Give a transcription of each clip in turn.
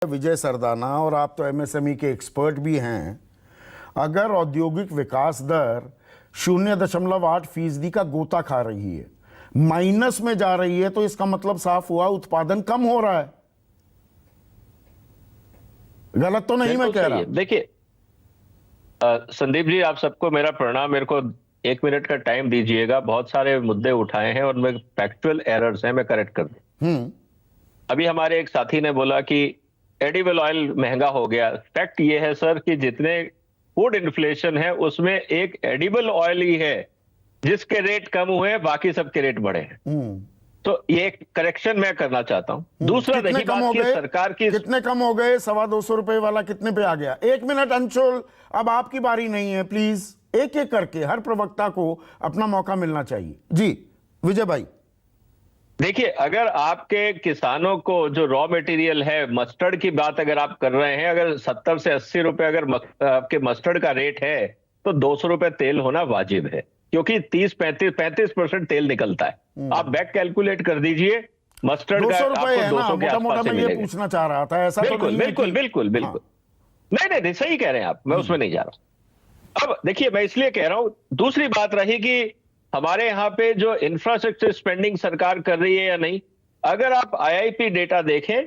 विजय सरदाना, और आप तो एमएसएमई के एक्सपर्ट भी हैं, अगर औद्योगिक विकास दर 0.8% का गोता खा रही है, माइनस में जा रही है, तो इसका मतलब साफ हुआ उत्पादन कम हो रहा है। गलत तो नहीं मैं कह रहा? देखिए संदीप जी, आप सबको मेरा प्रणाम। मेरे को 1 मिनट का टाइम दीजिएगा। बहुत सारे मुद्दे उठाए हैं और उनमें फैक्चुअल एरर्स हैं, मैं करेक्ट कर दूं। अभी हमारे एक साथी ने बोला कि एडिबल ऑयल महंगा हो गया। फैक्ट ये है सर कि जितने फूड इन्फ्लेशन है उसमें एक एडिबल ऑयल ही है जिसके रेट कम हुए हैं, बाकी सबके रेट बढ़े हैं। तो ये एक करेक्शन मैं करना चाहता हूं। दूसरा, रही बात की सरकार की, कितने कम हो गए? 225 रुपए वाला कितने पे आ गया? 1 मिनट अंशुल, अब आपकी बारी नहीं है, प्लीज एक एक करके हर प्रवक्ता को अपना मौका मिलना चाहिए। जी विजय भाई। देखिए, अगर आपके किसानों को जो रॉ मटेरियल है, मस्टर्ड की बात अगर आप कर रहे हैं, अगर 70 से 80 रुपए अगर आपके मस्टर्ड का रेट है, तो 200 रुपए तेल होना वाजिब है, क्योंकि 35% तेल निकलता है। आप बैक कैलकुलेट कर दीजिए, मस्टर्ड का 200 रुपए है ना, 200 के आसपास मैं ये पूछना चाह रहा था। ऐसा बिल्कुल, तो नहीं बिल्कुल, है बिल्कुल, बिल्कुल। नहीं, सही कह रहे हैं आप, मैं उसमें नहीं जा रहा। अब देखिए, मैं इसलिए कह रहा हूं। दूसरी बात रही कि हमारे यहाँ पे जो इंफ्रास्ट्रक्चर स्पेंडिंग सरकार कर रही है या नहीं। अगर आप आईआईपी डेटा देखें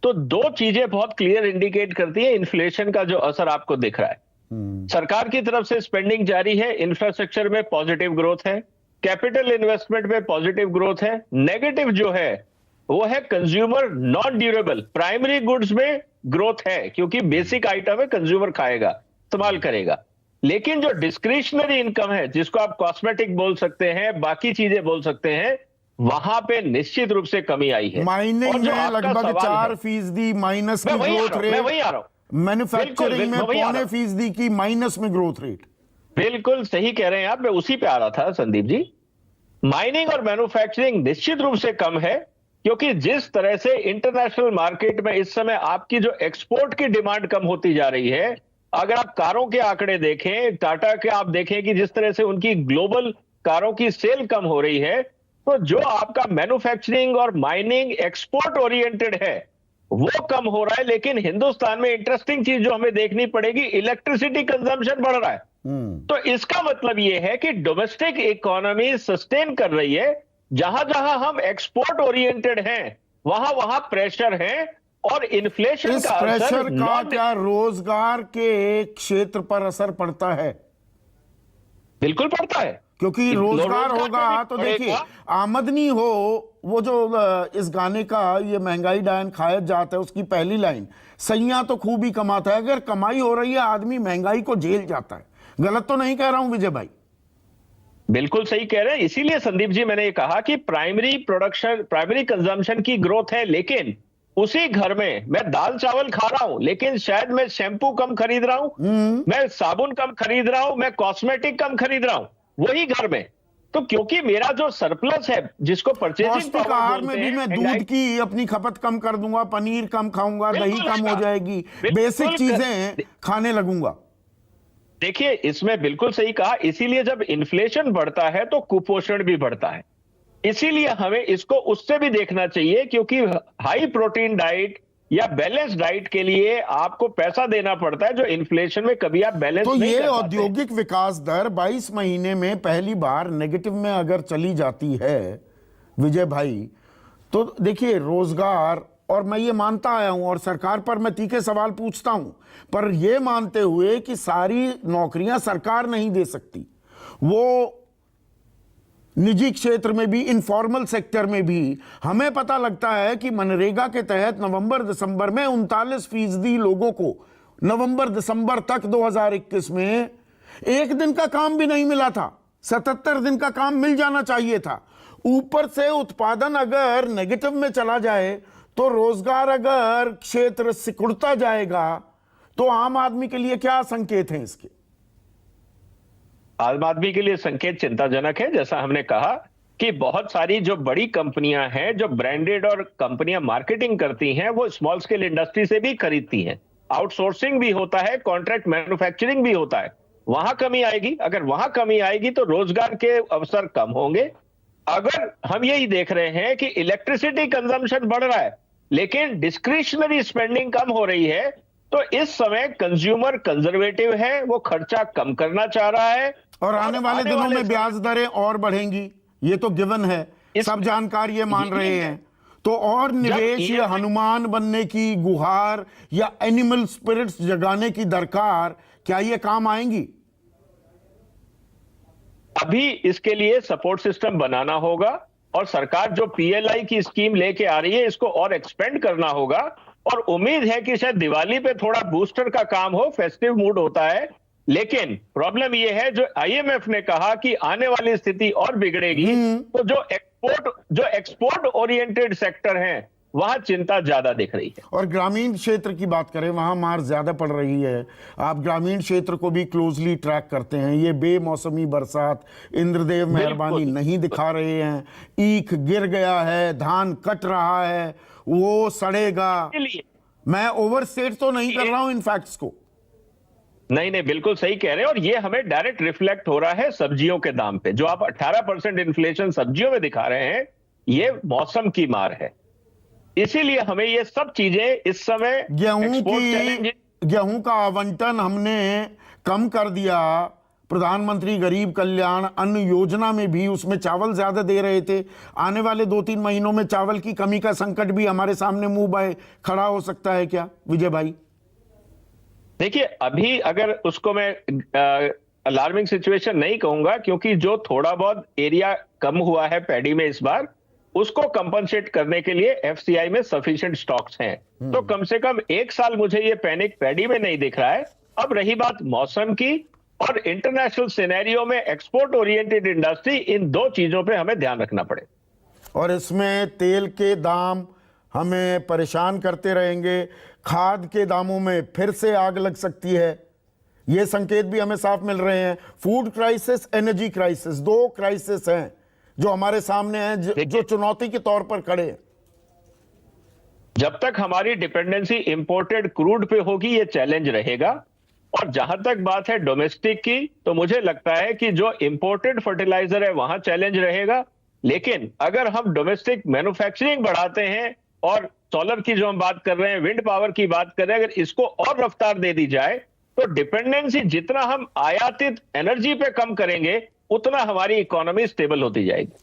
तो दो चीजें बहुत क्लियर इंडिकेट करती है इन्फ्लेशन का जो असर आपको दिख रहा है। सरकार की तरफ से स्पेंडिंग जारी है, इंफ्रास्ट्रक्चर में पॉजिटिव ग्रोथ है, कैपिटल इन्वेस्टमेंट में पॉजिटिव ग्रोथ है। नेगेटिव जो है वो है consumer non durable primary goods में ग्रोथ है, क्योंकि बेसिक आइटम है, कंज्यूमर खाएगा, इस्तेमाल करेगा। लेकिन जो डिस्क्रिशनरी इनकम है, जिसको आप कॉस्मेटिक बोल सकते हैं, बाकी चीजें बोल सकते हैं, वहां पे निश्चित रूप से कमी आई है। माइनिंग में लगभग 4% माइनस की ग्रोथ रेट, मैं वही आ रहा हूं। मैन्युफैक्चरिंग में 0.25% की माइनस में ग्रोथ रेट। बिल्कुल सही कह रहे हैं आप, मैं उसी पे आ रहा था संदीप जी। माइनिंग और मैन्युफैक्चरिंग निश्चित रूप से कम है, क्योंकि जिस तरह से इंटरनेशनल मार्केट में इस समय आपकी जो एक्सपोर्ट की डिमांड कम होती जा रही है। अगर आप कारों के आंकड़े देखें, टाटा के आप देखें कि जिस तरह से उनकी ग्लोबल कारों की सेल कम हो रही है, तो जो आपका मैन्युफैक्चरिंग और माइनिंग एक्सपोर्ट ओरिएंटेड है वो कम हो रहा है। लेकिन हिंदुस्तान में इंटरेस्टिंग चीज जो हमें देखनी पड़ेगी, इलेक्ट्रिसिटी कंजम्पशन बढ़ रहा है। तो इसका मतलब यह है कि डोमेस्टिक इकोनॉमी सस्टेन कर रही है। जहां जहां हम एक्सपोर्ट ओरिएंटेड हैं, वहां वहां प्रेशर है, और इन्फ्लेशन इस का प्रेशर का क्या रोजगार के क्षेत्र पर असर पड़ता है? बिल्कुल पड़ता है, क्योंकि रोजगार होगा तो देखिए, आमदनी हो। वो जो इस गाने का ये महंगाई डायन खायत जाता है, उसकी पहली लाइन, सैया तो खूब ही कमाता है। अगर कमाई हो रही है, आदमी महंगाई को झेल जाता है। गलत तो नहीं कह रहा हूं विजय भाई? बिल्कुल सही कह रहे हैं। इसीलिए संदीप जी मैंने ये कहा कि प्राइमरी प्रोडक्शन, प्राइमरी कंजम्पशन की ग्रोथ है। लेकिन उसी घर में मैं दाल चावल खा रहा हूं, लेकिन शायद मैं शैंपू कम खरीद रहा हूं, मैं साबुन कम खरीद रहा हूं, मैं कॉस्मेटिक कम खरीद रहा हूं वही घर में। तो क्योंकि मेरा जो सरप्लस है, जिसको परचेजिंग आहार में भी मैं दूध की अपनी खपत कम कर दूंगा, पनीर कम खाऊंगा, दही कम हो जाएगी, बेसिक चीजें खाने लगूंगा। देखिए, इसमें बिल्कुल सही कहा। इसीलिए जब इन्फ्लेशन बढ़ता है तो कुपोषण भी बढ़ता है। इसीलिए हमें इसको उससे भी देखना चाहिए, क्योंकि हाई प्रोटीन डाइट या बैलेंस डाइट के लिए आपको पैसा देना पड़ता है, जो इन्फ्लेशन में कभी आप बैलेंस नहीं कर पाते। तो ये औद्योगिक विकास दर 22 महीने में पहली बार नेगेटिव में अगर चली जाती है विजय भाई, तो देखिए रोजगार, और मैं ये मानता आया हूं, और सरकार पर मैं तीखे सवाल पूछता हूं, पर यह मानते हुए कि सारी नौकरियां सरकार नहीं दे सकती, वो निजी क्षेत्र में भी, इनफॉर्मल सेक्टर में भी हमें पता लगता है कि मनरेगा के तहत नवंबर दिसंबर में 39% लोगों को नवंबर दिसंबर तक 2021 में एक दिन का काम भी नहीं मिला था। 77 दिन का काम मिल जाना चाहिए था। ऊपर से उत्पादन अगर नेगेटिव में चला जाए, तो रोजगार अगर क्षेत्र सिकुड़ता जाएगा, तो आम आदमी के लिए क्या संकेत हैं इसके? आम आदमी के लिए संकेत चिंताजनक है। जैसा हमने कहा कि बहुत सारी जो बड़ी कंपनियां हैं, जो ब्रांडेड और कंपनियां मार्केटिंग करती हैं, वो स्मॉल स्केल इंडस्ट्री से भी खरीदती हैं। आउटसोर्सिंग भी होता है, कॉन्ट्रैक्ट मैन्युफैक्चरिंग भी होता है। वहां कमी आएगी। अगर वहां कमी आएगी तो रोजगार के अवसर कम होंगे। अगर हम यही देख रहे हैं कि इलेक्ट्रिसिटी कंजम्पशन बढ़ रहा है, लेकिन डिस्क्रिशनरी स्पेंडिंग कम हो रही है। तो इस समय कंज्यूमर कंजर्वेटिव है, वो खर्चा कम करना चाह रहा है। और आने वाले दिनों में ब्याज दरें और बढ़ेंगी, ये तो गिवन है, सब जानकार ये मान रहे हैं। तो और निवेश या हनुमान बनने की गुहार या एनिमल स्पिरिट्स जगाने की दरकार, क्या ये काम आएंगी? अभी इसके लिए सपोर्ट सिस्टम बनाना होगा और सरकार जो पीएलआई की स्कीम लेके आ रही है इसको और एक्सपेंड करना होगा। और उम्मीद है कि शायद दिवाली पे थोड़ा बूस्टर का काम हो, फेस्टिव मूड होता है। लेकिन प्रॉब्लम यह है जो आईएमएफ ने कहा कि आने वाली स्थिति और बिगड़ेगी, तो जो एक्सपोर्ट ओरिएंटेड सेक्टर हैं वहां चिंता ज्यादा दिख रही है। और ग्रामीण क्षेत्र की बात करें, वहां मार ज्यादा पड़ रही है। आप ग्रामीण क्षेत्र को भी क्लोजली ट्रैक करते हैं। ये बेमौसमी बरसात, इंद्रदेव मेहरबानी नहीं दिखा रहे हैं। ईख गिर गया है, धान कट रहा है, वो सड़ेगा। मैं ओवरस्टेट तो नहीं कर रहा हूं इन फैक्ट्स को। नहीं, बिल्कुल सही कह रहे हैं। और ये हमें डायरेक्ट रिफ्लेक्ट हो रहा है सब्जियों के दाम पे। जो आप 18% इन्फ्लेशन सब्जियों में दिखा रहे हैं, ये मौसम की मार है। इसीलिए हमें ये सब चीजें इस समय गेहूं का आवंटन हमने कम कर दिया। प्रधानमंत्री गरीब कल्याण अन्न योजना में भी उसमें चावल ज्यादा दे रहे थे। आने वाले 2-3 महीनों में चावल की कमी का संकट भी हमारे सामने मुंह बाए खड़ा हो सकता है क्या विजय भाई? देखिए, अभी अगर उसको मैं अलार्मिंग सिचुएशन नहीं कहूंगा, क्योंकि जो थोड़ा बहुत एरिया कम हुआ है पैडी में इस बार, उसको कंपनसेट करने के लिए एफसीआई में सफिशिएंट स्टॉक्स हैं। तो कम से कम 1 साल मुझे ये पैनिक पैडी में नहीं दिख रहा है। अब रही बात मौसम की और इंटरनेशनल सिनेरियो में एक्सपोर्ट ओरिएंटेड इंडस्ट्री, इन 2 चीजों पे हमें ध्यान रखना पड़े। और इसमें तेल के दाम हमें परेशान करते रहेंगे। खाद के दामों में फिर से आग लग सकती है, ये संकेत भी हमें साफ मिल रहे हैं। Food crisis, energy crisis, 2 crisis हैं जो हमारे सामने हैं, जो चुनौती के तौर पर खड़े हैं। जब तक हमारी डिपेंडेंसी इंपोर्टेड क्रूड पे होगी, ये चैलेंज रहेगा। और जहां तक बात है डोमेस्टिक की, तो मुझे लगता है कि जो इंपोर्टेड फर्टिलाइजर है वहां चैलेंज रहेगा। लेकिन अगर हम डोमेस्टिक मैन्युफैक्चरिंग बढ़ाते हैं और सोलर की जो हम बात कर रहे हैं, विंड पावर की बात कर रहे हैं, अगर इसको और रफ्तार दे दी जाए, तो डिपेंडेंसी जितना हम आयातित एनर्जी पे कम करेंगे, उतना हमारी इकोनॉमी स्टेबल होती जाएगी।